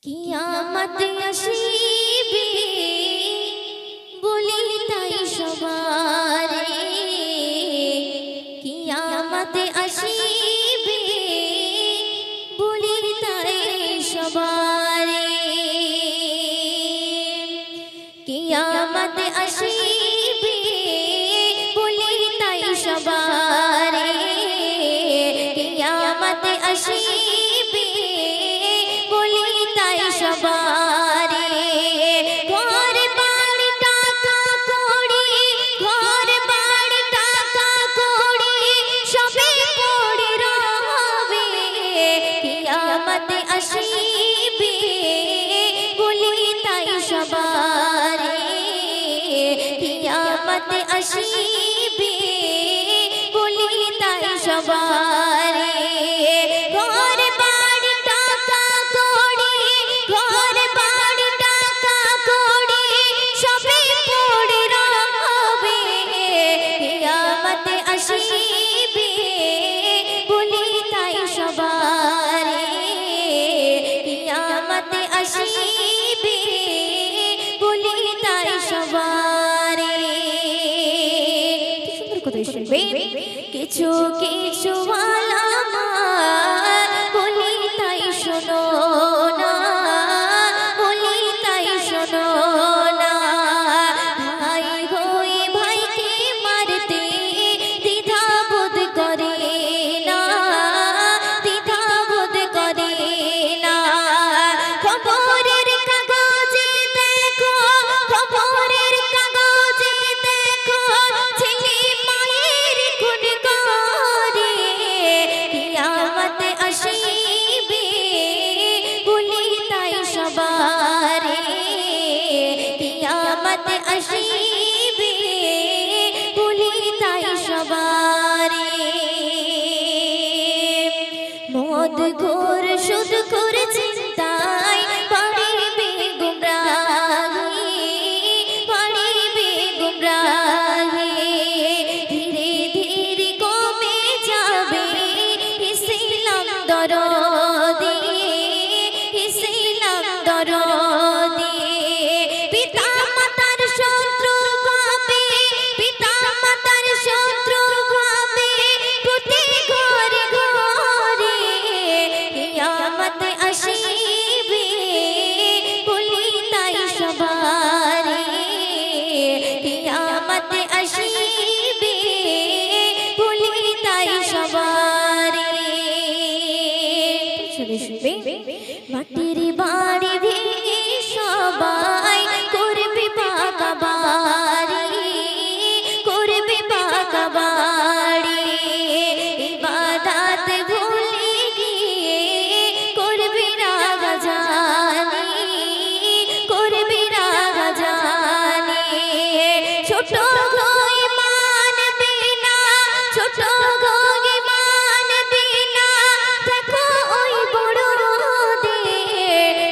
কিয়ামত আসিবে বলি তাই সবারে, কিয়ামত আসিবে বলি তাই সবারে, কিয়ামত আসিবে বলি তাই সবারে, কিয়ামত আসিবে বলি তাই সবারে। ঘর বাড়ি টাকা কড়ি, ঘর বাড়ি টাকা কড়ি সবে পড়ে রবে, কিয়ামত আসিবে বলি তাই সবারে, কিয়ামত আসিবে বলি তাই সবারে। ঘর বাড়ি টাকা কড়ি, ঘর বাড়ি টাকা কড়ি সবে পড়ে রবে, কিয়ামত আসিবে বলি তাই সবারে, কিয়ামত আসিবে বলি তাই সবারে। সুন্দর কথা শুনবে। কিছু কিছু আলামত বলি তাই শোনো না, বলি তাই শোনো না। ভাই হয়ে ভাইকে মারতে দ্বিধা বোধ করে না, দ্বিধা বোধ করে না। খবরের কাগজে দেখো, খবরের কাগজে দেখো ছেলে মায়ের খুন করে, কিয়ামত আসিবে বলি তাই সবারে, কিয়ামত আসিবে বলি তাই সবারে। মদ ঘোর সুদ ঘোর চিন্তায় বাড়িবে গুমরাহি, বাড়িবে গুমরাহি। ধীরে ধীরে কমে যাবে ইসলাম দরদি, ইসলাম দরদি। পিতা মাতার শত্রু ভাবে, পিতা মাতার শত্রু ভাবে প্রতি ঘরে ঘরে, কিয়ামত আসিবে বলি তাই সবারে, কিয়ামত আসিবে বলি তাই সবারে। মাটির বাড়ি ভেঙে সবাই করবে পাকা বাড়ি, করবে পাকা বাড়ি। ইবাদত ভুলে গিয়ে করবে রাগাজানি, করবে রাগাজানি। ছোট গই মানবে না, ছোট গই মানবে না, দেখো ওই বড় দে,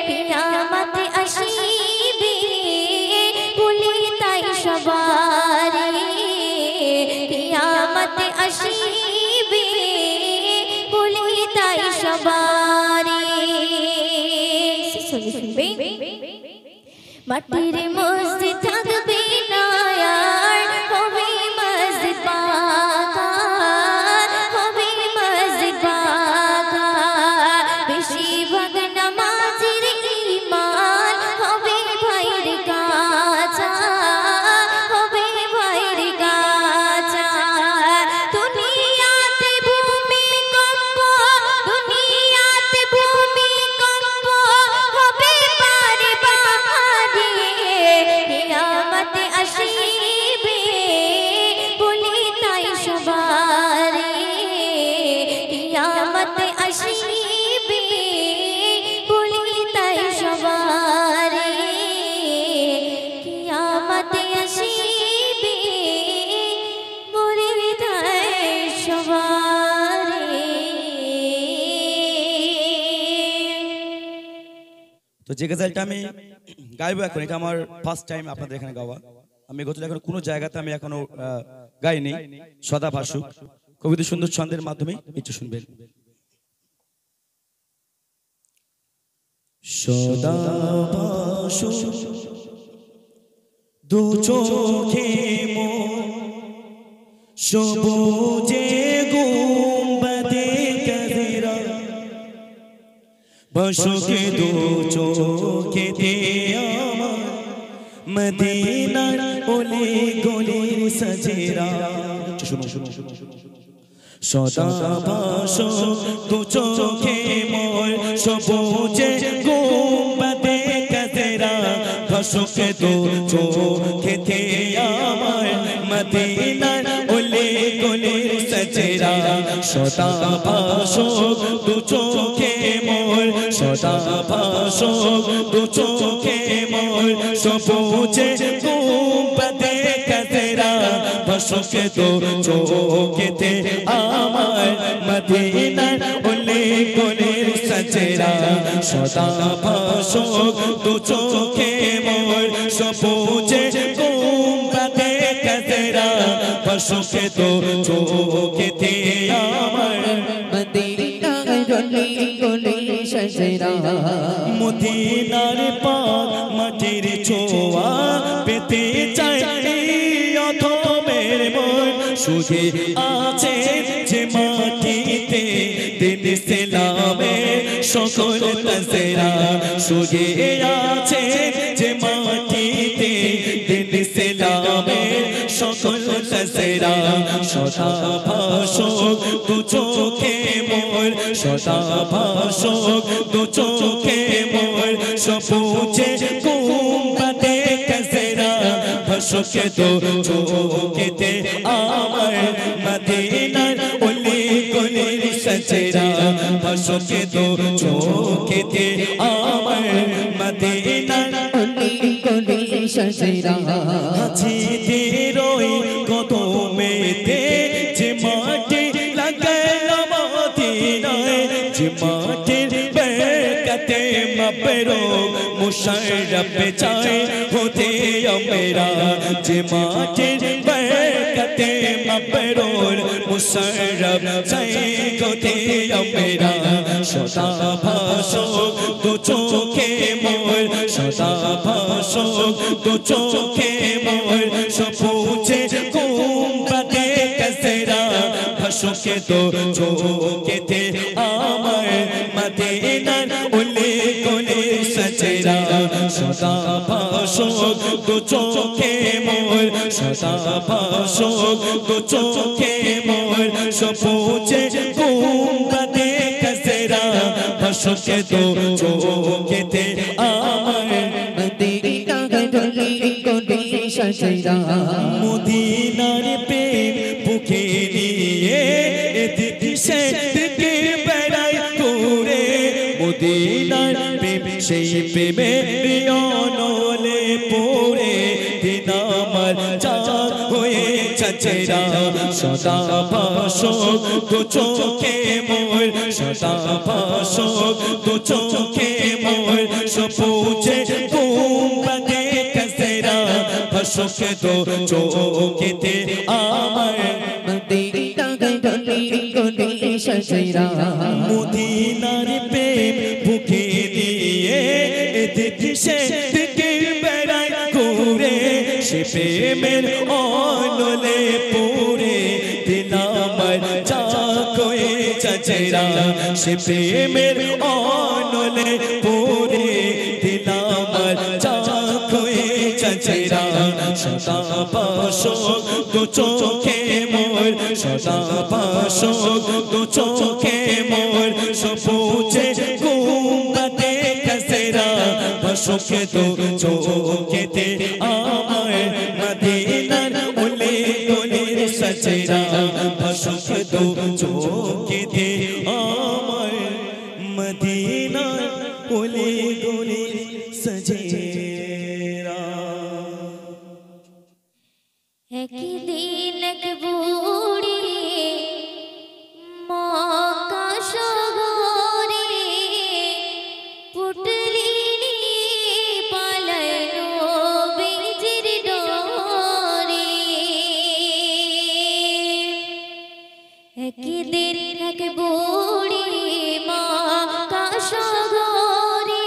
কিয়ামত আসিবে বলি তাই সবারে, কিয়ামত আসিবে বলি তাই সবারে। শুনবে। মাটির মসজিদ থাকবে না আর হবে মসজিদ পাকা, হবে মসজিদ পাকা। বেশিরভাগ নামাজের ঈমান হবে ভাইয়ের কাঁচা, হবে ভাইয়ের কাঁচা। দুনিয়াতে ভূমিকম্প, দুনিয়াতে ভূমিকম্প হবে বারে বারে, কিয়ামত আসিবে বলি তাই সবারে, কিয়ামত আসিবে বলি তাই সবারে, কিয়ামত আসিবে বলি তাই সবারে। তো যে গজলটা আমি গাইবো এখন, এটা আমার ফার্স্ট টাইম আপনাদের এখানে গাওয়া। আমি গজল এখন কোনো জায়গাতে আমি এখনো গাইনি। সদা ভাসুক কবিতা সুন্দর ছন্দের মাধ্যমে একটু শুনবেন। সদা ভাসো দু চোখে মোর সবুজে গুম্বদে কাজেরা ভাসোকে দু চোখেতে আমার মদিনার ওলে গলির সজেরা শুনো শুনো সদা ভাসো দু চোখে মোর সবুজে গুম্বদে কাজেরা ভাসোকে দু চোখেতে আমার মদিনার ওলে গলির সজেরা সদা ভাসো দু চোখে মোর সদা ভাসো দু চোখে মোর সবুজে গুম্বদে কাজেরা ভাসোকে দু চোখেতে আমার মদিনার ওলে গলির সজেরা সদা ভাসো দু চোখে মোর সবুজে গুম্বদে কাজেরা ভাসোকে দু চোখেতে আমার মদিনার ওলে গলির সজেরা মদিনার পাক মাটির ছোঁয়া পেতে চাই অধমের মন শুধু আছে যে মাটিতে দিন ইসলামের সকল তাজেরা শুধু আছে যে মাটিতে দিন ইসলামের সকল তাজেরা সদা ভাসো দু চোখে মোর সদা ভাসো দু চোখে মোর সবুজে গুম্বদে কাজেরা ভাসোকে দু চোখেতে আমার মদিনার ওলে গলির সজেরা ভাসোকে দু চোখেতে আমার মদিনার ওলে গলির সজেরা হাজিদের ওই কদমেতে যে মাটি লাগালাম মদিনায় যে মাটির বরকতে মাবরো মুশাররফ চাই হতে আমরা যে মাটির বরকতে মাবরো মুশাররফ চাই হতে আমরা সদা ভাসো দু চোখে মোর সদা ভাসো দু চোখে মোর সবুজে গুম্বদে কাজেরা ভাসোকে দু চোখেতে আমার মদিনার ওলে গলির সজেরা সদা ভাসো দু চোখে মোর সদা ভাসো দু চোখে মোর সবুজে গুম্বদে কাজেরা ভাসোকে দু চোখেতে আমার মদিনার ওলে গলির সজেরা মদিনার প্রেম বুকে নিয়ে এদিক সেদিকে বেড়াই করে মদিনার প্রেম সেই প্রেমে অনলে পড়ে দিন আমার চাঁদ হয়ে চচেরা সদা ভাসো দু চোখে মোর সদা ভাসো দু চোখে মোর সবুজে গুম্বদে কাজেরা ভাসোকে দু চোখেতে আমার মদিনার ওলে গলির সজেরা মদিনার প্রেম বুকে নিয়ে এদিক সেদিকে বেড়াই ঘুরে সে প্রেমের অনলে পড়ে দিন আমার চাক হয়ে চচেরা সে প্রেমের অনলে পড়ে দিন আমার চাক হয়ে চচেরা সদা ভাসো দু চোখে মোর সদা ভাসো দু চোখে মোর সবুজে গুম্বদে কাজেরা ভাসোকে দু চোখেতে আমার মদিনার ওলে গলির সজেরা ভাসোকে দু চোখেতে আমার মদিনার ওলে গলির সজেরা একদিন এক বুড়ি মক্কা শহরে পুটলি পালাইলো বীজির ডোরে একদিন এক বুড়ি মক্কা শহরে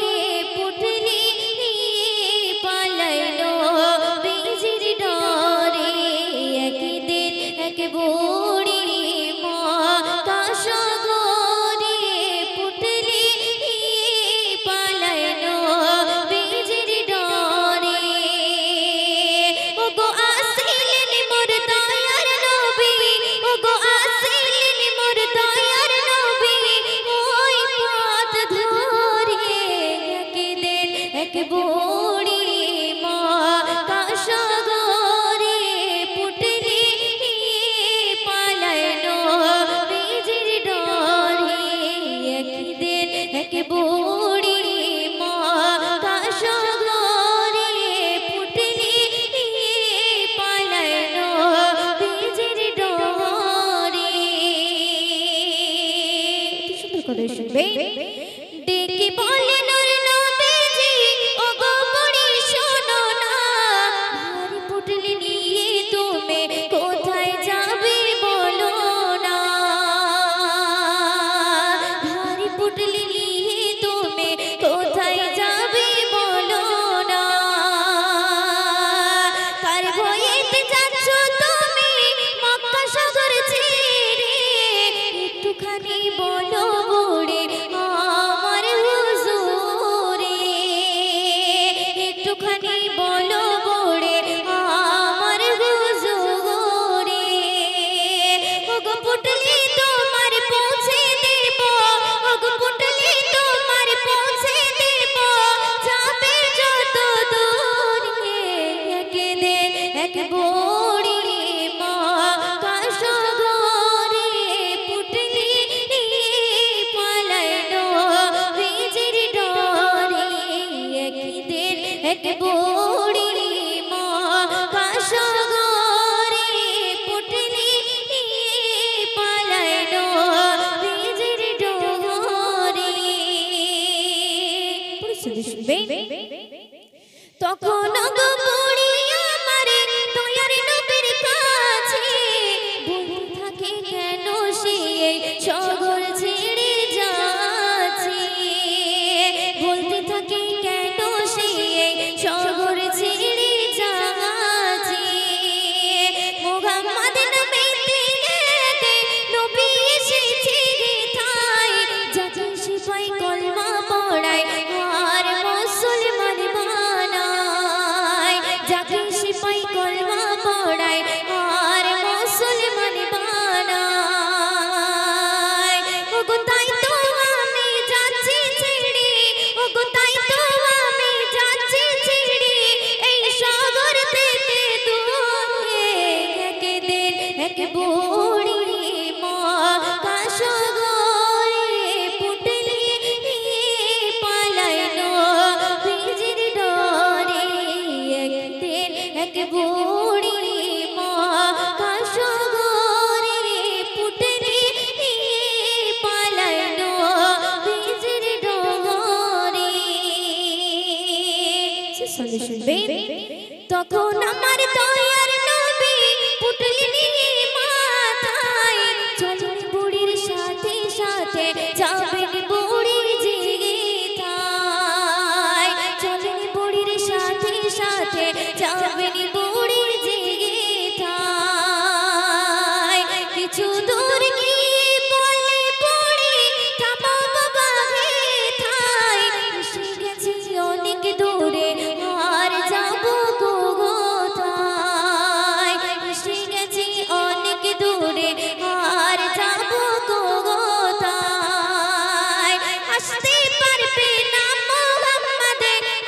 শুধু শুনবে তখন গো বুড়ি আমারে দয়ার নবীর কাছে বলতে থাকে কেন সে সাগর ছেড়ে যাচ্ছে বলতে থাকে কেন সে সাগর ছেড়ে যাচ্ছে মুহাম্মদ নবীতে নবী এসেছে ঠাই যাকে সিপাই কলমা পড়ায় আর মুসলমান বানায় যাকে সিপাই কলমা পড়ায় আর মুসলমান বানায় ওগো তাই তো আমি যাচ্ছি ছেড়ে ওগো তাই তো আমি যাচ্ছি ছেড়ে এই সাগর থেকে দূরে একদিন এক বুড়ি মা কাশগরে পুটলি পালাইনো বীজের ডরে একদিন এক বুড়ি মা কাশগরে পুটলি পালাইনো বীজের ডরে শুনবে তখন আমার দয়ার নবী পুটলি নিয়ে মাথায় চলেন বুড়ির সাথে সাথে যাবেন বুড়ির জিগিথায় চলেন বুড়ির সাথে সাথে যাবেন বুড়ির জিগিথায় কিছু দূর গিয়ে বলে বুড়ি থামো বাবা হে থাই এসে গেছি অনেক দূরে আর যাবো গো কোথায় এসে গেছি অনেক দূরে আর যাবো গো কোথায় আসতে পারবে না মুহাম্মদ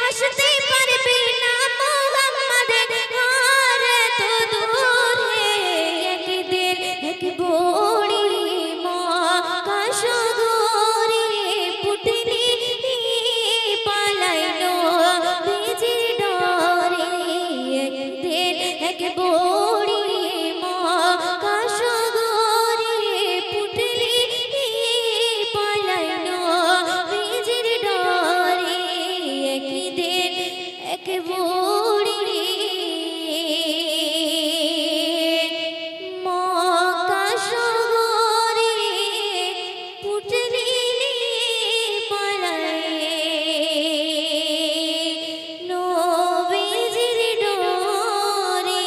আসতে পারবে না মুহাম্মদ আর তো দূরে একদিন এক বুড়ি মা কাশগরে পুটলি পালাইনো বীজের ডরে একদিন এক বুড়ি মা কাশগরে পুটলি পালাইনো বীজের ডরে একদিন এক বুড়ি মা কাশগরে পুটলি পালাইনো বীজের ডরে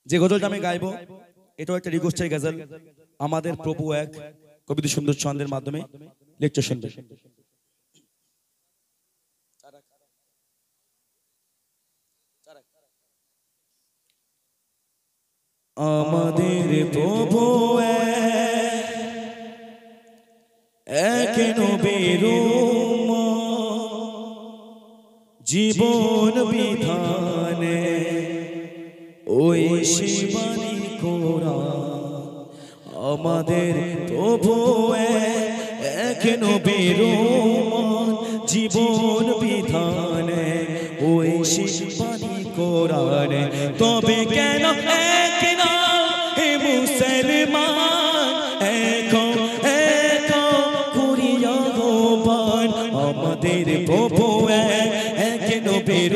যে গজলটা আমি গাইবো এটাও একটা রিকোয়েস্টের গজল আমাদের প্রভু এক কবিতা সুন্দর ছন্দের মাধ্যমে লেকচার শুনবে আমাদের প্রভু এক নবীর জীবন বিধানে ওই শিবানী কোরআন আমাদের প্রভু এক নবীর জীবন বিধানে ওই শিবানী কোরআন তবে কেন এক না হে মুসলমান এক এক করিয়া গোপান আমাদের প্রভু এক নবীর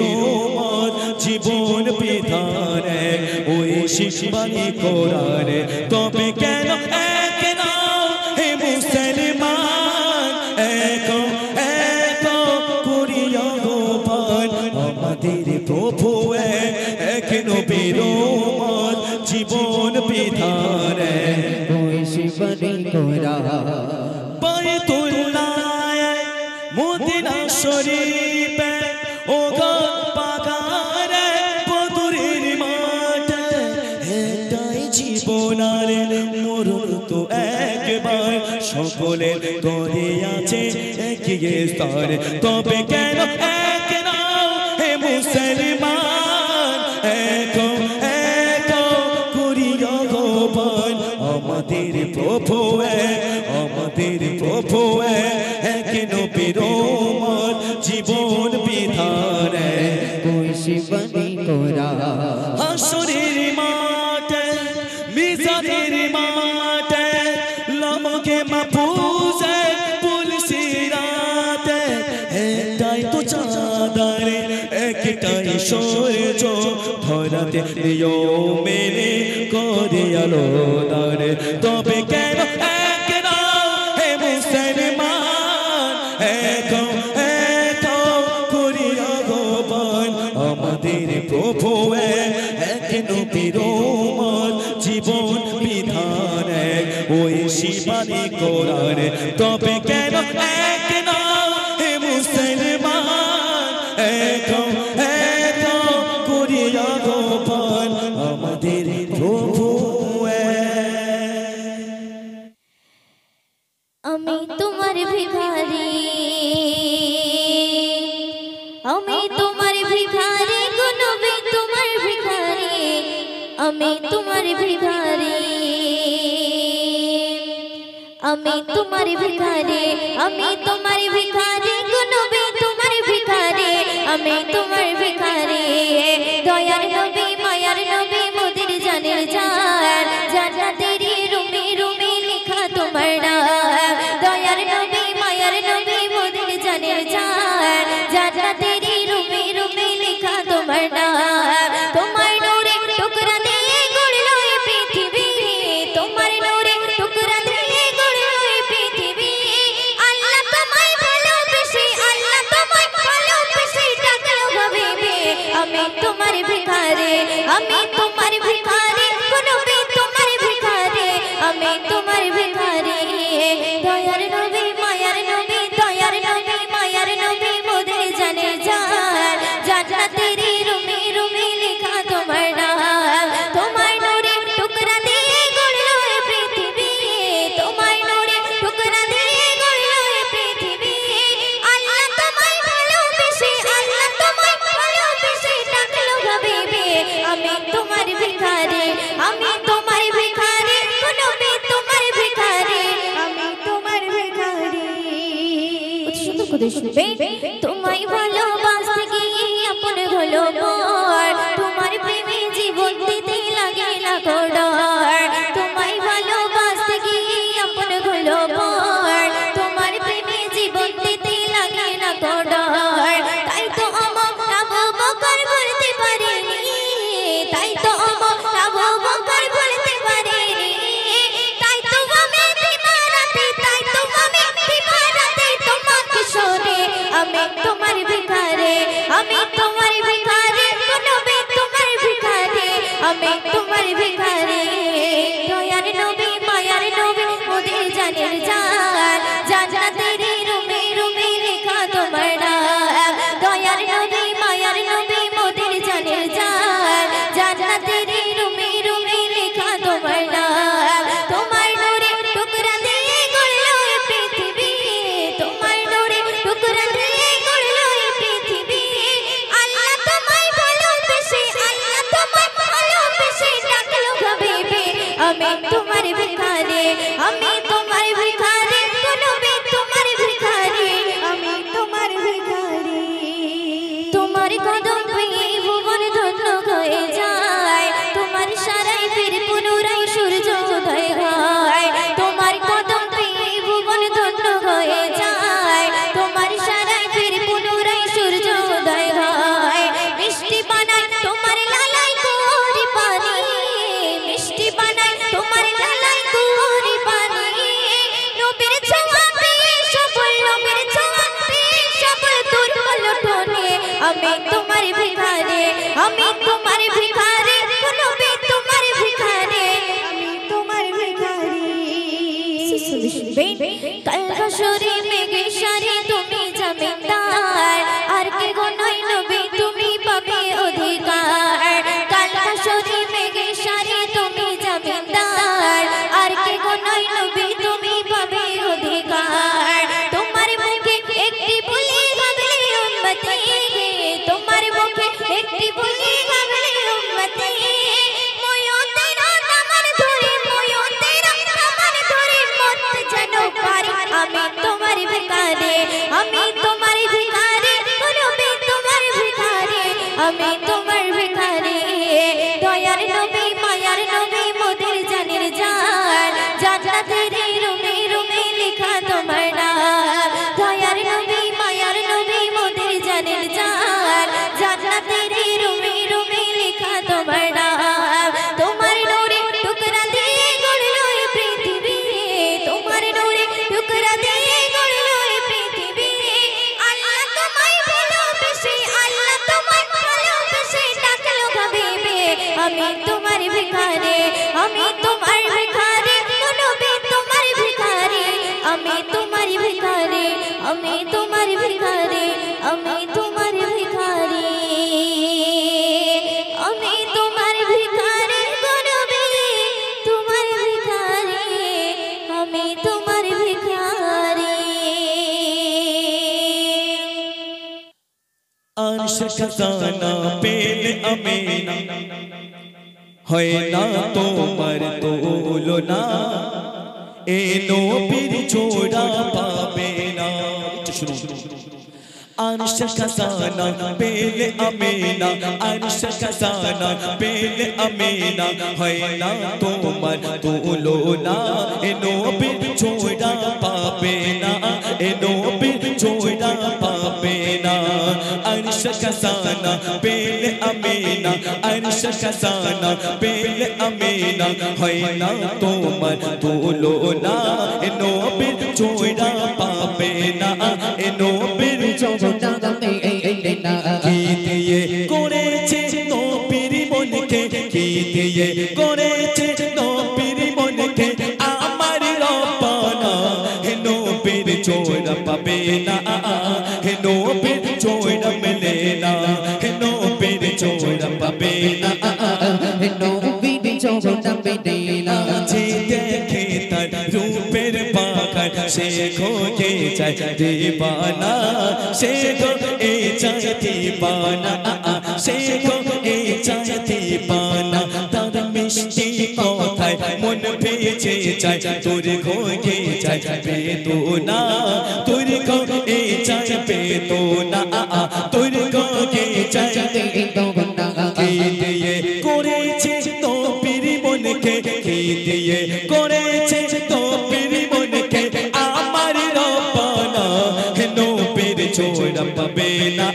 জীবন বিধানে ওই শিবানী কোরআন তবে কেন এক না হে মুসলমান এক এক করিয়া গোপান আমাদের প্রভু এক নবীর জীবন বিধানে ওই শিবানী কোরআন বাইতুল্লাহ মদিনা শরীফে ও গো পাগারে বদরের মাঠে এটাই জীবনার মরণ তো একবার সকলের তরে আছে একই স্তর তবে কেন এক না হে মুসলমান এক এক করিয়া গোপান আমাদের প্রভু আমাদের প্রভু এক নবীর জীবন বিধানে ওই শিবানী কোরআন হাসরের মাঠে মিজানের মাঠে আমাকে মাহফুজে পুলসিরাতে একটাই তো চাঁদারে একটাই সূর্য ধরাতে দিও মেরে করে আলো দারে তবে কেন একনা হে মুসলমান একো একো করিয়া গোপাল আমাদের প্রভু এক নবীর উম্মত জীবন বিধান এক ওই শিবানী কোরআন তবে কেন একনা হে মুসলমান একো একো করিয়া গোপাল আমাদের প্রভু আমি তোমার ভিখারি আমি তোমার ভিখারি গো নবী তোমার ভিখারি আমি তোমার ভিখারি আমি তোমার ভিখারি আমি তোমার ভিখারি গো নবী তোমার ভিখারি আমি তোমার ভিখারি দয়ার নবী মায়ার নবী মোদের জানের জান জান্নাতেরি রুমে রুমে লেখা তোমার নাম দয়ার নবী মায়ার নবী মোদের জানের জান জান্নাতেরি রুমে রুমে লেখা তোমার নাম তোমার নূরে টুকরা দিয়ে গড়লো এই পৃথিবী তোমার নূরে টুকরা দিয়ে গড়লো এই পৃথিবী আল্লাহ তোমায় ভালোবেসে আল্লাহ তোমায় ভালোবেসে ডাকলো হাবিবি আমি তোমার ভিখারি আমি তোমার ভিখারি নবী তোমার ভিখারি আমি তোমার ভিখারি দয়ার নবী মায়ার নবী দয়ার নবী মায়ার নবী মোদের জানে জান জান্নাতেরি রুমে রুমে লেখা তোমার নাম তোমার নূরে টুকরা দিয়ে গড়লো এই পৃথিবী তোমার নূরে টুকরা দিয়ে গড়লো এই পৃথিবী আল্লাহ তোমায় ভালোবেসে আল্লাহ তোমায় ভালোবেসে ডাকলো হাবিবি আমি তোমার ভিখারি আমি তোমার ভিখারি নবী তোমার ভিখারি আমি তোমার ভিখারি সুন্দর করে শুনবে তোমায় ভালোবাসতে গিয়ে আপন হলো মোর তোমার প্রেমে জীবন দিতে লাগে না ডর তোমায় ভালোবাসতে গিয়ে আপন হলো মোর তোমার প্রেমে জীবন দিতে লাগে না ডর তাই তো আমার আবু বকর বলতে পারেনি তাই তো আমার আবু বকর বলতে পারেনি তাই তো আমি দিবারাতে তাই তো আমি দিবারাতে তোমাকে শোনে আমি তোমার ভিখারি আমি তোমার ভিখারি নবী তোমার ভিখারি আমি তোমার ভিখারি দয়ার নবী মায়ার নবী মোদের জানের জান জান্নাতেরি রুমে রুমে লেখা তোমার নাম দয়ার নবী মায়ার নবী মোদের জানের জান জান্নাতেরি রুমে রুমে লেখা তোমার নাম তোমার নূরে টুকরা দিয়ে গড়লো এই পৃথিবী তোমার নূরে টুকরা দিয়ে গড়লো এই পৃথিবী আল্লাহ তোমায় ভালোবেসে আল্লাহ তোমায় ভালোবেসে ডাকলো হাবিবি আমি তোমার ভিখারি আমি তোমার ভিখারি নবী তোমার ভিখারি আমি তোমার ভিখারি তোমার কদম পেয়ে ভুবন ধন্য হয়ে যায় তোমার সারাই ফির পুনরায় সূর্য উদয় হয় তোমার কদম পেয়ে ভুবন ধন্য হয়ে যায় তোমার সারাই ফির পুনরায় সূর্য উদয় হয় মিষ্টি বানায় তোমার লালাই কুঁওরি পানি মিষ্টি বানায় তোমার লালাই কুঁওরি পানি নবীর ছোঁয়া পেয়ে সফল নবীর ছোঁয়া পেয়ে সফল দুর্বল ঠোনে আমি তোমার ভিখারি আমি তোমার ভিখারি নবী তোমার ভিখারি আমি তোমার ভিখারি কাল হাসরে মেঘে সারি তুমি জমিদার আর কে গো নয় নবী তুমি পাবে অধিকার কাল হাসরে মেঘে সারি তুমি জমিদার আর কে গো নয় নবী তুমি পাবে অধিকার তোমার মুখে একটি বলি গাবলে উম্মতি তোমার মুখে একটি বলি গাবলে উম্মতি ময়ো তেরা নামান ধরে ময়ো তেরা নামান ধরে মত যেন পারি আমি তোমার ভিখারি আমি আমি তোমার ভিখারি আমি তোমার ভিখারি আমি তোমার ভিখারি আমি তোমার ভিখারি গো নবী তোমার ভিখারি আমি তোমার ভিখারি अर्श खजाना पेले अमीना হয় না তোমার তুলনা এ নবীর ছোড়া পাবে না শুনুন अर्श खजाना पेले अमीना अर्श खजाना पेले अमीना হয় না তোমার তুলনা এ নবীর ছোড়া পাবে না এ নবীর ছোড়া পাবে না अर्श खजाना पेले अमीना अर्श खजाना पेले अमीना হয় না তোমার তুলনা এ নবীর ছোড়া পাবে না এ নবীর কি দিয়ে করেছে নবীর মনকে কি দিয়ে করেছে নবীর মনকে আমার রব্বানা হে নবীর ছোড়া পাবে না হে নবীর ছোড়া মেলে না হে নবীর ছোড়া পাবে না হে নবীর ছোড়া পেতে না যে দেখে তার রূপের পাখার সে খোঁজে যায় দিবানা সে গো এ চায় দিবানা সে গো এ চায় দিবানা তার মিষ্টি কথায় মন ভেজে যায় তোর খোঁজে যায় বেদনা তোর গো এ চায় বেদনা তোর গো এ চায় বেদনা কি দিয়ে করেছে নবীর মনকে কি দিয়ে করেছে নবীর মনকে আমার রব্বানা হে নবীর ছোড়া পাবে না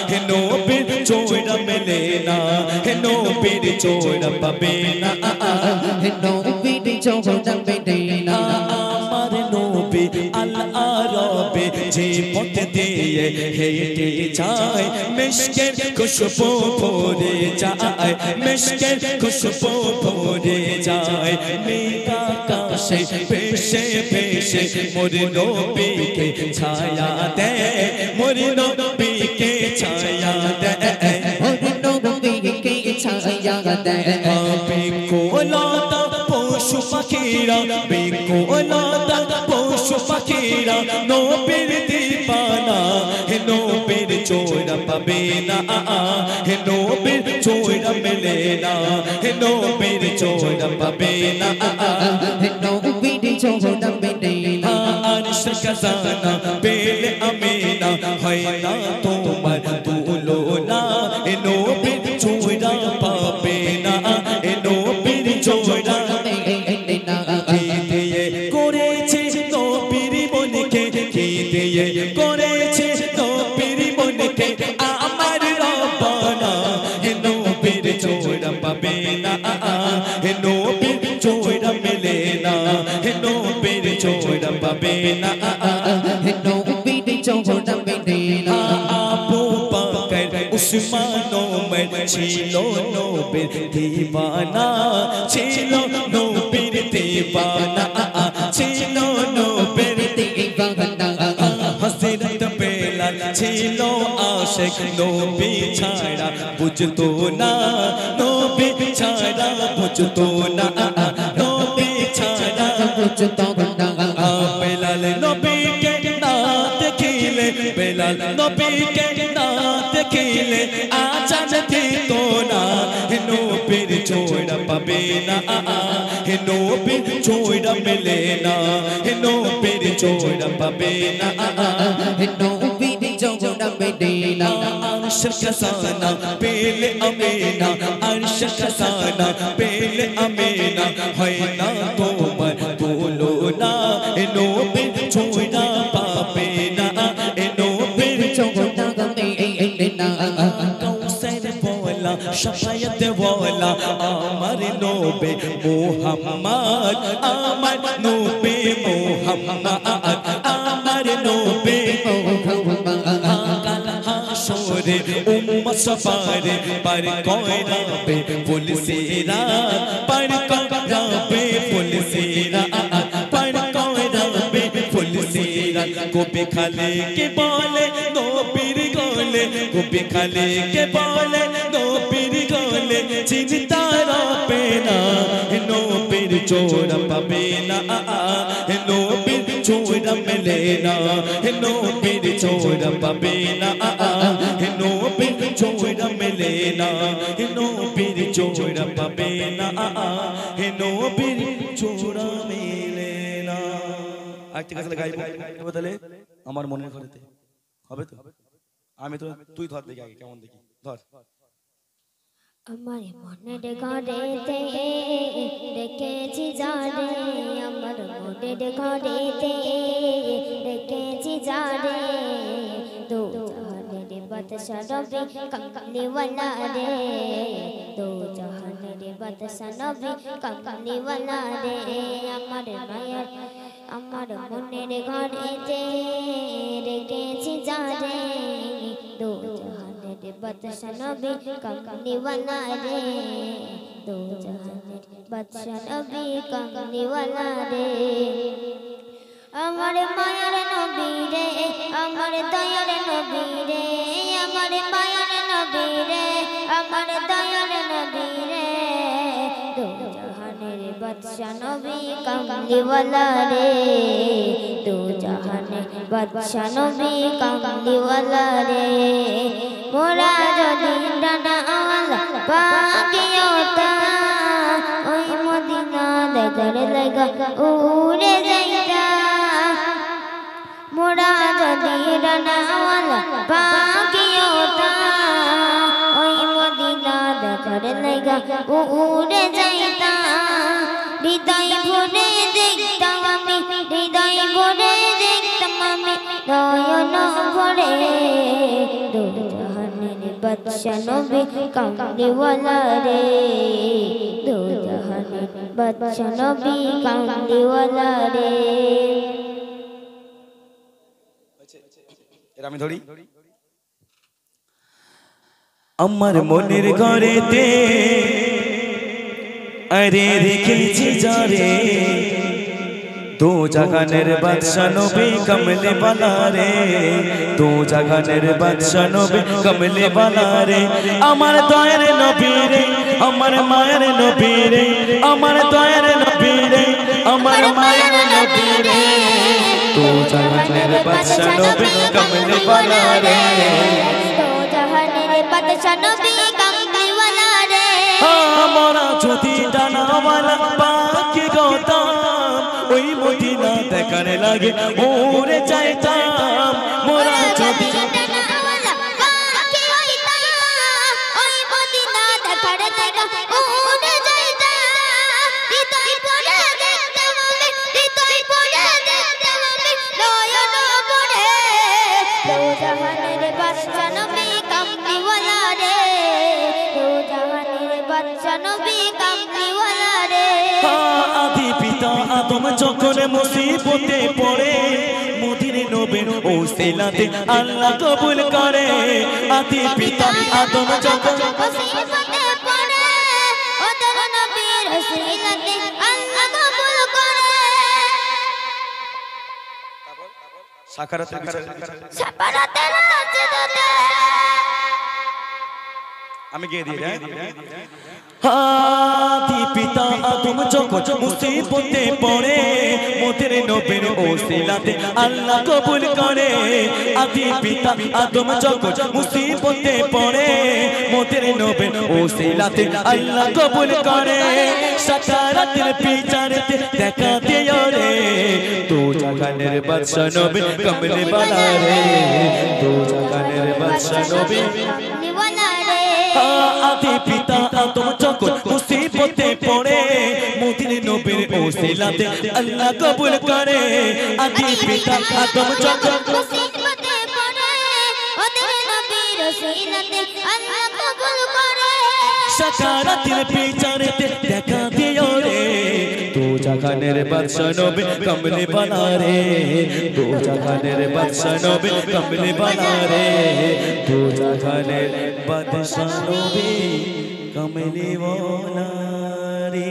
হে নবীর ছোড়া মেলে না হে নবীর ছোড়া পাবে না হে নবীর ছোড়া পেতে না আমার নবী আল আরবে যে পথ দিয়ে হেঁটে যায় মিশকের খুশবু ভরে যায় মিশকের খুশবু ভরে যায় মেঘা আকাশে ভেসে ভেসে মোর নবীকে ছায়া দেয় মোর নবীকে ছায়া দেয় মোর নবীকে ছায়া দেয় বিকলতা পশু পাখিরা বিকলতা পশু পাখিরা নবীর দিবানা হে নবীর ছোড়া পাবে না হে নবীর ছোড়া মেলে না হে নবীর ছোড়া পাবে না হে নবীর ছোড়া পেতে না अर्श खजाना पेले अमीना হয় না তোমার তুলনা এ নবীর ছোড়া পাবে না এ নবীর ছোড়া কি দিয়ে করেছে নবীর মনকে কি দিয়ে করেছে নবীর মনকে আমার রব্বানা হে নবীর ছোড়া পাবে না হে নবীর ছোড়া মেলে না হে নবীর ছোড়া পাবে না হে নবীর ছোড়া পেতে না আবু বকর উসমান ওমর ছিল নবীর দিবানা ছিল নবীর দিবানা ছিল নবীর দিবানা হযরত বেলাল ছিল আশিক নবী ছাড়া বুঝতো না নবী ছাড়া বুঝতো না নবী ছাড়া বুঝতো না বেলাল নবীকে না দেখিলে বেলাল নবীকে না দেখিলে আজান দিত না হে নবীর ছোড়া পাবে না হে নবীর ছোড়া মেলে না হে নবীর ছোড়া পাবে না হে নবীর ছোড়া পেতে না अर्श खजाना पेले अमीना अर्श खजाना पेले अमीना হয় না তোমার তুলনা এ নবীর ছোড়া পাবে না এ নবীর ছোড়া পেতে না কৌসর বলা শাফায়াত ওয়ালা আমার নবী মুহাম্মদ আমার নবী মুহাম্মদ আমার নবী হাসরে উম্মত সফারে পার করাবে পুলিশেরা পার করাবে পুলিশেরা পার করাবে গান কবি খালিকে বলে নবীর গলে কবি খালিকে বলে নবীর গলে চিন্তা রবে না নবীর চোরা পাবে না নবীর চোরা মেলে না নবীর চোরা পাবে না নবীর চোরা মেলে না নবীর চোরা পাবে না নবীর চোরা মেলে না। আরেকটা গাছ গাইবো তাহলে আমার মনের ঘরেতে হবে তো? আমি তো তুই ধর দেখি আগে কেমন দেখি ধর। আমার মনের ঘরেতে রেখেছি যারে আমার মনের ঘরেতে রেখেছি যারে দো জাহানের বাদশা নবী কামলিওয়ালা রে দো জাহানের বাদশা নবী কামলিওয়ালা রে আমার মায়ার আমার মনের ঘরেতে রেখেছি যারে দো জাহানের বাদশা নবী কামলিওয়ালা রে দো জাহানের বাদশা নবী কামলিওয়ালা রে আমার মায়ার নবী রে আমার দয়ার নবী রে আমার মায়ার নবী রে আমার দয়ার নবী রে দো জাহানের বাদশা নবী কামলিওয়ালা রে দো জাহানের বাদশা নবী কামলিওয়ালা রে মোরা যদি ডানাওয়ালা পাখিওটা ওই মদিনা দেখার লাগা উড়ে যাইতা মোরা যদি ডানাওয়ালা পাখিওটা ওই মদিনা দেখার লাগা উড়ে যাইতা হৃদয় ভরে দেখতাম আমি হৃদয় ভরে দেখতাম আমি নয়ন ভরে দো জাহানের বাদশা নবী কামলিওয়ালা রে দো জাহানের বাদশা নবী কামলিওয়ালা রে। এর আমি ধরি। আমার মনের ঘরেতে আরে রেখেছি যারে দো জাহানের বাদশা নবী কামলিওয়ালা রে দো জাহানের বাদশা নবী কামলিওয়ালা রে আমার দয়ার নবী রে আমার মায়ের নবী রে আমার দয়ার নবী রে আমার মায়ের নবী রে দো জাহানের বাদশা নবী কামলিওয়ালা রে দো জাহানের বাদশা নবী কামলিওয়ালা রে আমরা যদি ডানাওয়ালা পাখি গতাম ওই মদিনা দেখার লাগে উড়ে যাইতাম মোরা যদি ডানাওয়ালা পাখি হইতাম ওই মদিনা দেখার লাগা উড়ে যাইতা হৃদয় ভরে দেখতাম আমি হৃদয় ভরে দেখতাম আমি নয়ন ভরে দো জাহানের বাদশা নবী কামলিওয়ালা রে দো জাহানের বাদশা নবী কামলিওয়ালা রে আদি পিতা আদম যখন মুসিবতে পড়ে মদির নবীর ওসিলাতে আল্লাহ কবুল করে আদি পিতা আদম যখন মুসিবতে পড়ে ওদের নবীর ওসিলাতে আল্লাহ কবুল করে সাকারাতের বিচার সাফারাতের রাজদূতে আমি গিয়ে দিই আদি পিতা আদম যখন মুসিবতে পড়ে মদির নবীর ওসিলাতে আল্লাহ কবুল করে আদি পিতা আদম যখন মুসিবতে পড়ে মদির নবীর ওসিলাতে আল্লাহ কবুল করে সাকারাতের বিচারেতে দেখা দিও রে দো জাহানের বাদশা নবী কামলিওয়ালা রে দো জাহানের বাদশা নবী কামলিওয়ালা রে আদি পিতা আদম যখন মুসিবতে পড়ে মদির নবীর ওসিলাতে আল্লাহ কবুল করে আদি পিতা আদম যখন মুসিবতে পড়ে ওদের নবীর ওসিলাতে আল্লাহ কবুল করে সাকারাতের বিচারেতে দেখা দিও রে দো জাহানের বাদশা নবী কামলিওয়ালা রে দো জাহানের বাদশা নবী কামলিওয়ালা রে দো জাহানের বাদশা নবী কামলিওয়ালা রে।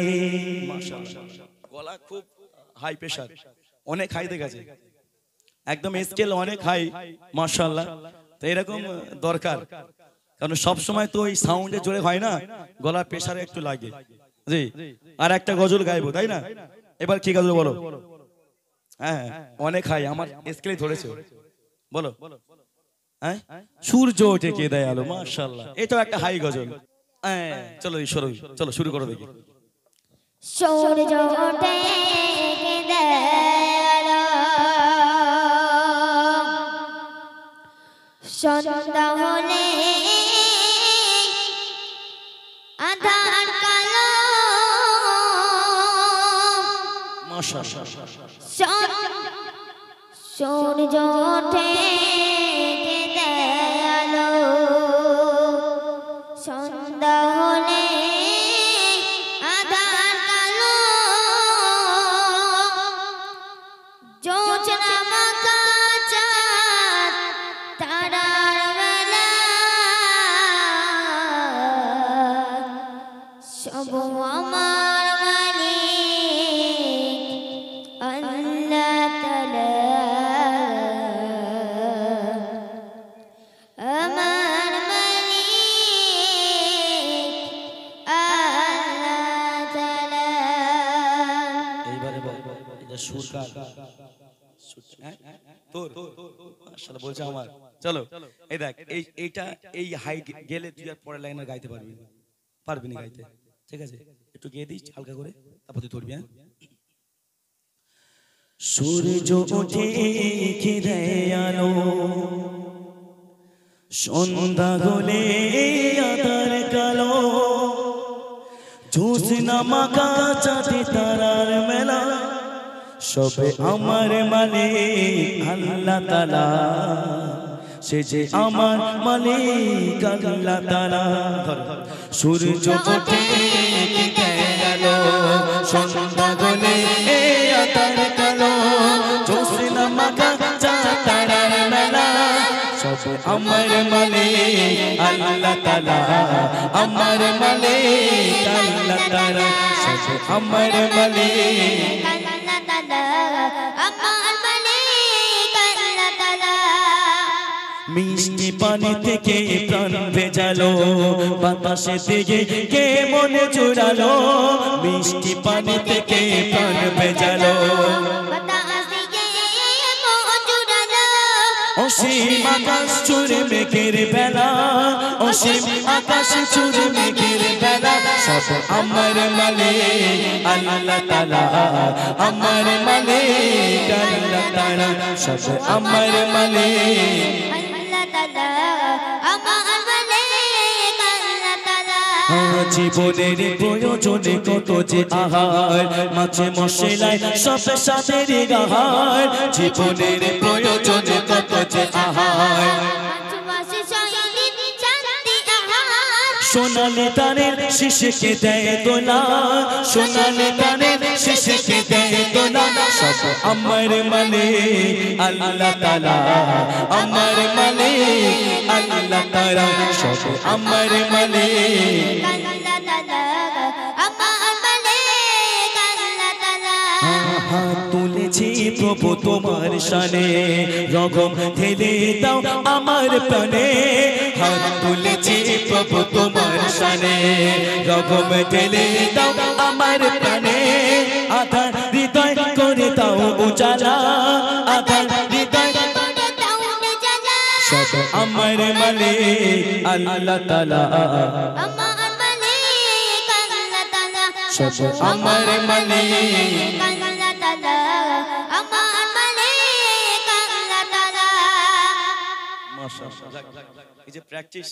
মাশাআল্লাহ গলা খুব হাই প্রেসার অনেক হাই দেখেছে একদম স্কেল অনেক হাই মাশাআল্লাহ। তো এরকম দরকার, কারণ সব সময় তো ওই সাউন্ডে জোরে হয় না, গলার প্রেসারে একটু লাগে। জি, আর একটা গজল গাইবো, তাই না? এবার কি গজল বলো? হ্যাঁ অনেক হাই, আমার স্কেলে ধরেছে, বলো। হ্যাঁ, সূর্য ওঠে কে দয়ালু, মাশাআল্লাহ, এটা একটা হাই গজল। হ্যাঁ চলো ঈশ্বর, চলো শুরু করো দেখি। সূর্য ওঠে কে দয়ালু, সন্ধ্যা হলে আধার কালো, মাশাআল্লাহ। সূর্য ওঠে কে দয়ালু, সন্ধ্যা হলে আধার কালো, জোছনা মাখা চাঁদ তারার বেলা, সব আমার মালিক আল্লাহ তাআলা, আমার মালিক আল্লাহ তাআলা। এইবারে বল, এটা সুর কার? হ্যাঁ? তোর? মাশাআল্লাহ বলছে আমার। চলো এই দেখ, এইটা এই হাই গেলে তুই আর পরের লাইনে গাইতে পারবি না, পারবি না গাইতে, ঠিক আছে? একটু গেয়ে দিস হালকা করে, তারপর তুই ধরবি। হ্যাঁ, সূর্য ওঠে কে দয়ালু, সন্ধ্যা হলে আধার কালো, জোছনা মাখা চাঁদে তারার মেলা, সবে আমার মালিক আল্লাহ তাআলা, সে যে আমার মালিক আল্লাহ তাআলা। সূর্য ওঠে কে দয়ালু, সন্ধ্যা হলে আধার কালো, জোছনা মাখা চাঁদ তারার মেলা, সবে আমার মালিক আল্লাহ তাআলা, আমার মালিক আল্লাহ তাআলা, সবে আমার মালিক আল্লাহ তাআলা, আমার মালিক আল্লাহ তাআলা। মিষ্টি পানি থেকে প্রাণ ভেজালো, বাতাসে থেকে কে মনে জোড়ালো, মিষ্টি পানি থেকে প্রাণ ভেজালো, বাতাস দিয়ে মন জুড়ালো, অসীম আকাশ জুড়ে মেঘের বেলা, অসীম আকাশ জুড়ে মেঘের বেলা, সব আমার মালিক আল্লাহ তাআলা, আমার মালিক আল্লাহ তাআলা, সব আমার মালিক আল্লাহ তাআলা, আমার মালিক আল্লাহ তাআলা। জীবনের প্রয়োজনে কত যে আহার, মাঝে মশলায় সব সাথের গাহার, জীবনের প্রয়োজনে কত যে আহার, মাঝে শহীদ শান্তি আহার, সোনালি তারের শিশিকে দেয় দোলা, সোনালি তারের শিশিকে দেয় দোলা, সব আমার মালিক আল্লাহ তাআলা, আমার মালিক আল্লাহ তাআলা, সব আমার মালিক আল্লাহ তাআলা, আমার মালিক আল্লাহ তাআলা। হাত তুলেছি প্রভু তোমার শানে, রগম ঢেলে দাও আমার প্রাণে, হাত তুলেছি প্রভু তোমার শানে, রগম ঢেলে দাও আমার প্রাণে, আধার হৃদয় করে দাও উজালা, আধার হৃদয় করে দাও জ্বালা, সব আমার মালিক আল্লাহ তাআলা, আমার মালিক আল্লাহ তাআলা, সব আমার মালিক আল্লাহ তাআলা, আমার মালিক আল্লাহ তাআলা। এই যে প্র্যাকটিস,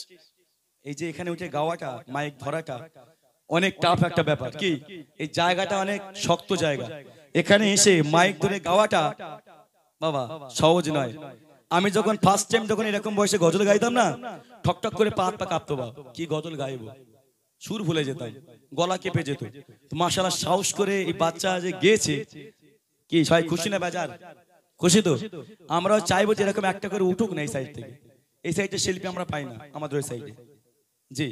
এই যে এখানে উঠে গাওয়াটা, মাইক ধরাটা অনেক টাফ একটা ব্যাপার। কি এই জায়গাটা অনেক শক্ত জায়গা, এখানে এসে মাইক ধরে গাওয়াটা বাবা সহজ নয়। আমি যখন ফার্স্ট টাইম যখন এরকম বয়সে গজল গাইতাম না, ঠকঠক করে পা কাঁপতো, বাবা কি গজল গাইবো, সুর ভুলে যেতাম, গলা কেঁপে যেত। তো মাশাআল্লাহ সাহস করে এই বাচ্চা যে গেয়েছে, কি সবাই খুশি না বেজার? খুশি তো? আমরাও চাইবো যে এরকম একটা করে উঠুক না এই সাইড থেকে, এই সাইডে শিল্পী আমরা পাই না আমাদের ওই সাইডে। জি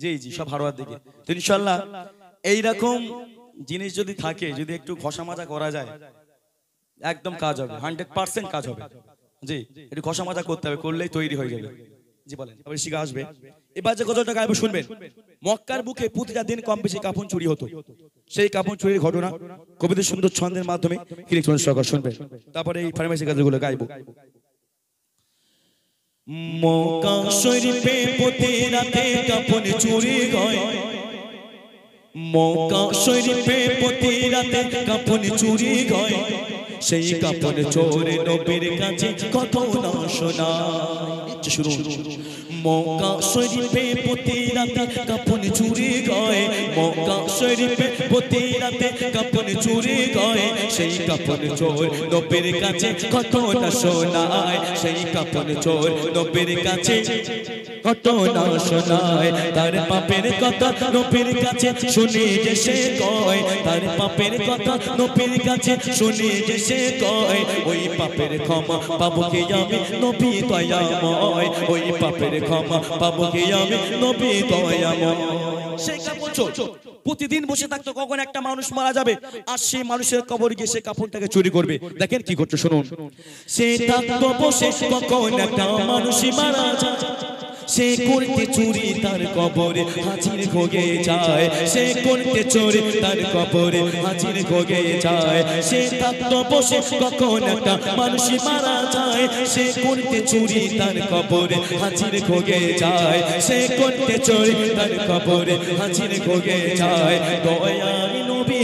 জি জি, সব হারোয়ার দিকে। তো ইনশাআল্লাহ এইরকম জিনিস যদি থাকে, যদি একটু ঘষা মাজা করা যায়, একদম কাজ হবে, 100% কাজ হবে। জি, একটু ঘষা মাজা করতে হবে, করলেই তৈরি হয়ে যাবে। জি বলেন, এবার শিখা আসবে। এবার যে গজলটা গাইবো শুনবেন। মক্কার বুকে প্রতিটা দিন কম বেশি কাফন চুরি হতো। সেই কাফন চুরির ঘটনা কবিদের সুন্দর ছন্দের মাধ্যমে কিরিকচন্দ্র সরকার শুনবেন। তারপরে এই ফার্মেসি গাজলগুলো গাইবো। মক্কা শরীফে প্রতি রাতে কাফন চুরি হয়, মক্কা শরীফে প্রতি রাতে কাফন চুরি হয়, সেই কাফন চোর নবীর কাছে কত না শোনায়। শুরু। মক্কা শরীফে প্রতি রাতে কাফন চুরি হয়, মক্কা শরীফে প্রতি রাতে কাফন চুরি হয়, সেই কাফন চোর নবীর কাছে কত না শোনায়, সেই কাফন চোর নবীর কাছে কত না শোনায়। তার পাপের কথা নবীর কাছে শুনে যে সে কয়, তার পাপের কথা নবীর কাছে শুনে যে সে কয়, ওই পাপের ক্ষমা পাবো কি আমি নবী দয়াময়, ওই পাপের ক্ষমা পাবো কি আমি নবী দয়াময়। সেই কাপড় চোর প্রতিদিন বসে থাকতো কখন একটা মানুষ মারা যাবে, আর সেই মানুষের কবর গিয়ে সে কাপড়টাকে চুরি করবে। দেখেন কি করছে শুনুন। সে থাকতো বসে কখন একটা মানুষই মারা যায়, সে করতে চুরি তার কবরে হাজির হয়ে যায়, সে করতে চুরি তার কবরে হাজির হয়ে যায়। সে থাকতো বসে কখন একটা মানুষই মারা যায়, সে করতে চুরি তার কবরে হাজির হয়ে যায়, সে করতে চুরি তার কবরে হাজির হয়ে যায়। দয়ার নবী,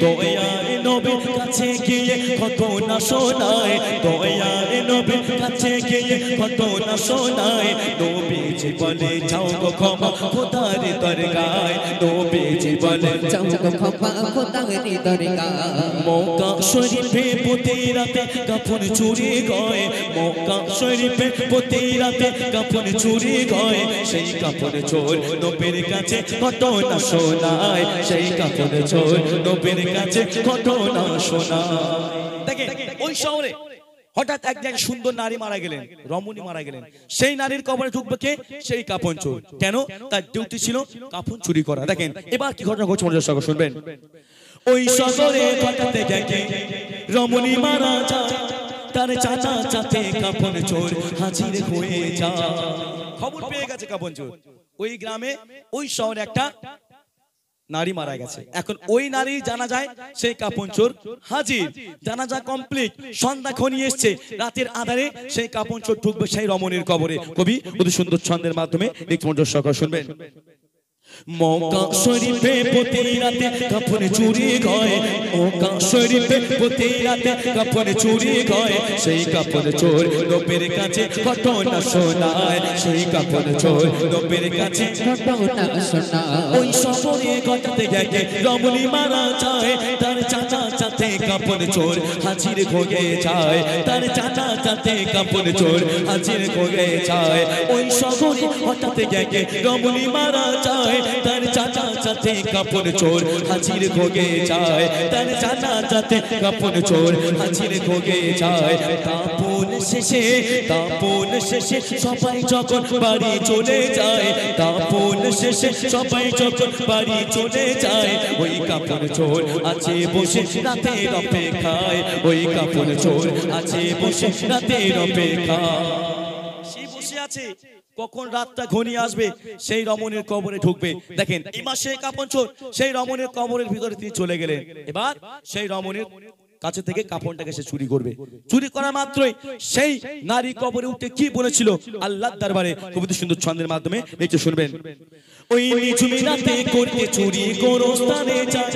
দয়ার নবীর কাছে গিয়ে কত না শোনায়, দয়ার নবীর কাছে গিয়ে কত না শোনায়। নবীজি বলে যাও গো ক্ষমা খোদার দরগায়, নবীজি বলে যাও গো ক্ষমা খোদার দরগায়। মক্কা শরীফে প্রতি রাতে কাফন চুরি হয়, মক্কা শরীফে প্রতি রাতে কাফন চুরি হয়, সেই কাফন চোর নবীর কাছে কত না শোনায়, সেই কাফন চোর নবীর কাছে কত না শোনায়। দেখেন ওই শহরে হঠাৎ এক সুন্দর নারী মারা গেলেন, রমণী মারা গেলেন, সেই নারীর কবরে ঢুকবে কে? সেই কাফন চোর। কেন? তার ডিউটি ছিল কাফন চুরি করা। দেখেন এবার কি ঘটনা ঘটছে মনোযোগ সহকারে শুনবেন। ওই শহরে হঠাৎ দেখে রমণী মারা যায়, তার চাচা চাচে কাফন চোর হাজির হয়ে যায়। খবর পেয়ে গেছে কাফন চোর, ওই গ্রামে ওই শহরে একটা নারী মারা গেছে। এখন ওই নারী জানা যায় সেই কাফন চোর হাজির, জানাজা কমপ্লিট, সন্ধ্যা ঘনিয়ে এসছে, রাতের আধারে সেই কাফন চোর ঢুকবে সেই রমণীর কবরে। কবি অতি সুন্দর ছন্দের মাধ্যমে একটু মনোযোগ সহকারে শুনবেন। মক্কা শরীফে প্রতি রাতে কাফন চুরি হয়, মক্কা শরীফে প্রতি রাতে কাফন চুরি হয়, সেই কাফন চোর নবীর কাছে কত না শোনায়, সেই কাফন চোর নবীর কাছে কত না শোনায়। ওই শহরে ঘটাতে গেছে রমণী মারা যায়, তার চাচা চাচে কাফন চোর হাজির হয়ে যায়, তার চাচা চাচে কাফন চোর হাজির হয়ে যায়। ওই শহরে হঠাৎ গেছে রমণী মারা যায়, তার চাচা চাচে কাফন চোর হাজির হয়ে যায়, তার চাচা চাচে কাফন চোর হাজির হয়ে যায়। কাফন শেষে, কাফন শেষে সবাই যখন বাড়ি চলে যায়, কাফন শেষে সবাই যখন বাড়ি চলে যায়, ওই কাফন চোর আছে বসে রাতের অপেক্ষায়, ওই কাফন চোর আছে বসে রাতের অপেক্ষায়। সে বসে আছে কখন রাতটা ঘনিয়ে আসবে, সেই রমণীর কবরে ঢুকবে। দেখেন এই মাসে কাফন চোর সেই রমণীর কবরের ভিতরে তিনি চলে গেলেন। এবার সেই রমণীর কাছে থেকে কাফনটাকে সে চুরি করবে। চুরি করা মাত্রই সেই নারী কবরে উঠে কি বলেছিল আল্লাহর দরবারে, কবিতা সুন্দর ছন্দের মাধ্যমে একটু শুনবেন। ওই নিঝুমি রাতে করতে চুরি গোরস্থানে যায়,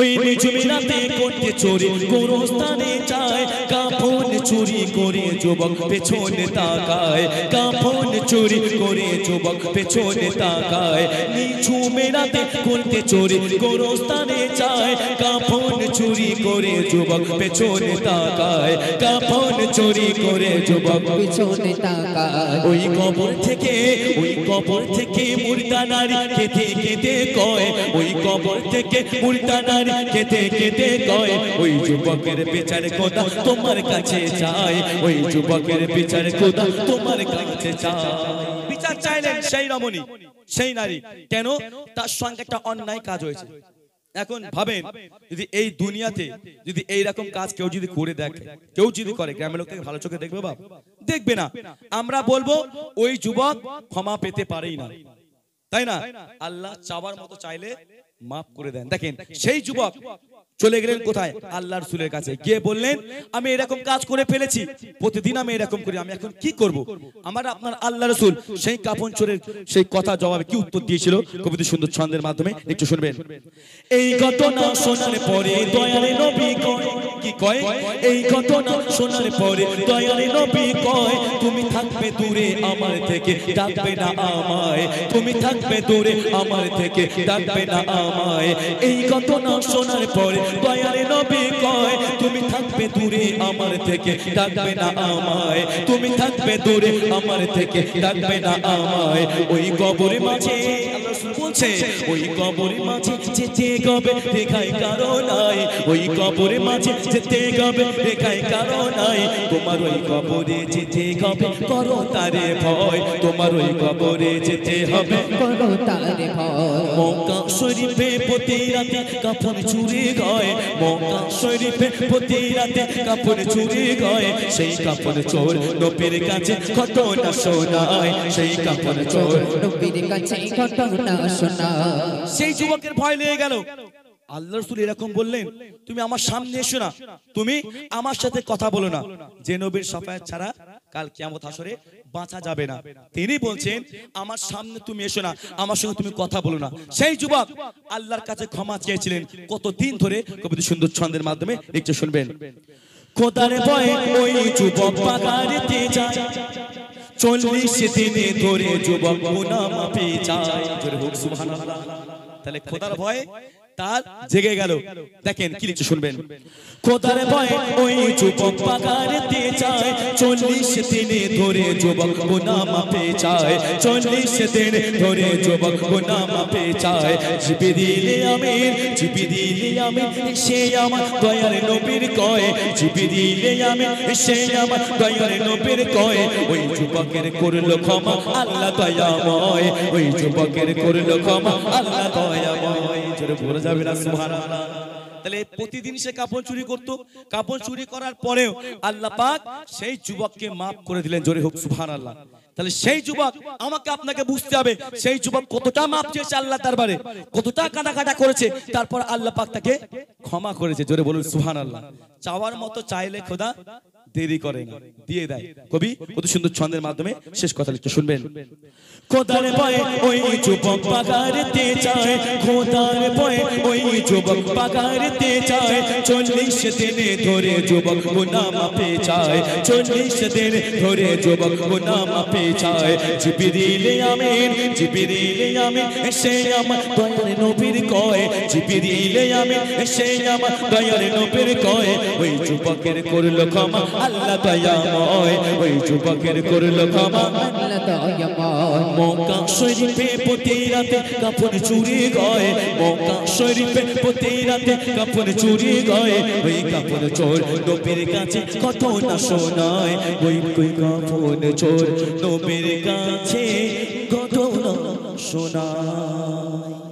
ওই নিঝুমি রাতে করতে চুরি গোরস্থানে যায়, কাফন চুরি করে যুবক পেছনে তাকায়, কাফন চুরি করে যুবক পেছনে তাকায়। নিঝুমি রাতে করতে চুরি গোরস্থানে যায়, কাফন চুরি করে যুবক পেছনে তাকায়, কাফন চুরি করে যুবক পিছনে তাকায়। ওই কবর থেকে, ওই কবর থেকে মুর্দা নারী কেঁদে কেঁদে কয়, ওই কবর থেকে মুর্দা নারী কেঁদে কেঁদে কয়, ওই যুবকের বিচার খোদা তোমার কাছে চাই, ওই যুবকের বিচার খোদা তোমার কাছে চাই। বিচার চাইলেন সেই রমণী, সেই নারী। কেন? তার সঙ্গে একটা অন্যায় কাজ হয়েছে। এখন ভাবেন যদি এই দুনিয়াতে যদি এইরকম কাজ কেউ যদি করে দেখে, কেউ যদি করে, গ্রামের লোক থেকে ভালো চোখে দেখবে বাপ? দেখবে না। আমরা বলবো ওই যুবক ক্ষমা পেতে পারেই না, তাই না? আল্লাহ চাওয়ার মতো চাইলে মাফ করে দেন। দেখেন সেই যুবক চলে গেলেন কোথায়? আল্লাহর রাসূলের কাছে গিয়ে বললেন আমি এরকম কাজ করে ফেলেছি, প্রতিদিন আমি এরকম করি, আমি এখন কি করব? আমার আপনার আল্লাহর রাসূল সেই কাফন চোরের সেই কথা জবাবে কি উত্তর দিয়েছিল কবিতা সুন্দর ছন্দের মাধ্যমে একটু শুনবেন। এই ঘটনা শোনার পরে দয়ার নবী কয়, কি কয়? এই ঘটনা শোনার পরে দয়ার নবী কয় তুমি থাকবে দূরে আমার থেকে, ডাকবে না আমায়, তুমি থাকবে দূরে আমার থেকে, ডাকবে না আমায়। এই ঘটনা শোনার পরে দয়ার নবী কয় তুমি থাকবে দূরে আমার থেকে, ডাকবে না আমায়, তুমি থাকবে দূরে আমার থেকে, ডাকবে না আমায়। ওই কবরের মাঝে আল্লাহ রাসূল বলছে ওই কবরের মাঝে যেতে গবে দেখায় কারো নাই, ওই কবরের মাঝে যেতে গবে দেখায় কারো নাই। তোমার ওই কবরে যেতে গবে করো তারে ভয়, তোমার ওই কবরে যেতে হবে করো তারে ভয়। মক্কা শরীফে প্রতি রাতে কাফন চুরি হয়, মক্কা শরীফে প্রতি রাতে কাফন চুরি হয়। সেই কাফন চোর নবীর কাছে ঘটনা শোনায়, সেই কাফন চোর নবীর কাছে ঘটনা শোনা। সেই যুবকের ভয় লেগে গেল। আল্লাহ রাসূল এরকম বললেন তুমি আমার সামনে এসো না, তুমি আমার সাথে কথা বলো না, যে নবীর শাফায়াত ছাড়া কাল কিয়ামত হাসরে বাঁচা যাবে না। তিনি বলছেন আমার সামনে তুমি এসো না, আমার সঙ্গে তুমি কথা বলো না। সেই যুবক আল্লাহর কাছে ক্ষমা চেয়েছিলেন কতদিন ধরে কবিতা সুন্দর ছন্দের মাধ্যমে একটু শুনবেন। খোদার ভয়ে ওই যুবক বাগারেতে যায়, 40 দিনে ধরে যুবক গুনাহ মাফি চায়, জোরে হোক সুবহানাল্লাহ। তাহলে খোদার ভয়ে তার জেগে গেল। দেখেন কি লিখছে শুনবেন। খোদার ভয়ে ওই যুবক বাগারেতে যায়, 40 দিনে ধরে যুবক গুনাহ মাফি চায়, 40 দিন ধরে যুবক গুনাহ মাফি চায়। জিবরিল আমিন, জিবরিল আমিন সে আমার দয়ার নবীর কয়, জিবরিল আমিন সে আমার দয়ার নবীর কয়। ওই যুবকের করলো ক্ষমা আল্লাহ দয়াময়, ওই যুবকের করলো ক্ষমা আল্লাহ দয়াময়। জোরে বলে যাবে না সুবহানাল্লাহ। তাহলে প্রতিদিন সে কাপড় চুরি করতো, কাপড় চুরি করার পরেও আল্লাহ পাক সেই যুবককে মাফ করে দিলেন। জোরে হোক সুবহানাল্লাহ। তাহলে সেই যুবক আমাকে আপনাকে বুঝতে হবে সেই যুবক কতটা মাপ চেয়েছে আল্লাহ দরবারে, কতটা কাঁদাকাটা করেছে, তারপর আল্লাহ পাক তাকে ক্ষমা করেছে। জোরে বলুন সুবহানাল্লাহ। চাওয়ার মতো চাইলে খোদা দেরি করে না, দিয়ে দেয়। কবি কত সুন্দর ছন্দের মাধ্যমে শেষ কথা লিখতে শুনবেন। খোদার ভয়ে ওই যুবক বাগারেতে যায়, খোদার ভয়ে ওই যুবক বাগারেতে যায়, 40 দিনে ধরে যুবক গুনাহ মাফি চায়, 40 দিন ধরে যুবক গুনাহ মাফি চায়। জিবরিল আমিন, জিবরিল আমিন সে আমার দয়ার নবীর কয়, জিবরিল আমিন সে আমার দয়ার নবীর কয়। ওই যুবকের করলো ক্ষমা আল্লাহ দয়াময়, ওই যুবকের করলো ক্ষমা আল্লাহ দয়াময়। মক্কা শরীফে প্রতি রাতে কাফন চুরি হয়, মক্কা শরীফে প্রতি রাতে কাফন চুরি হয়। ওই কাফন চোর নবীর কাছে ঘটনা শোনায়, ওই কাফন চোর নবীর কাছে ঘটনা শোনায়।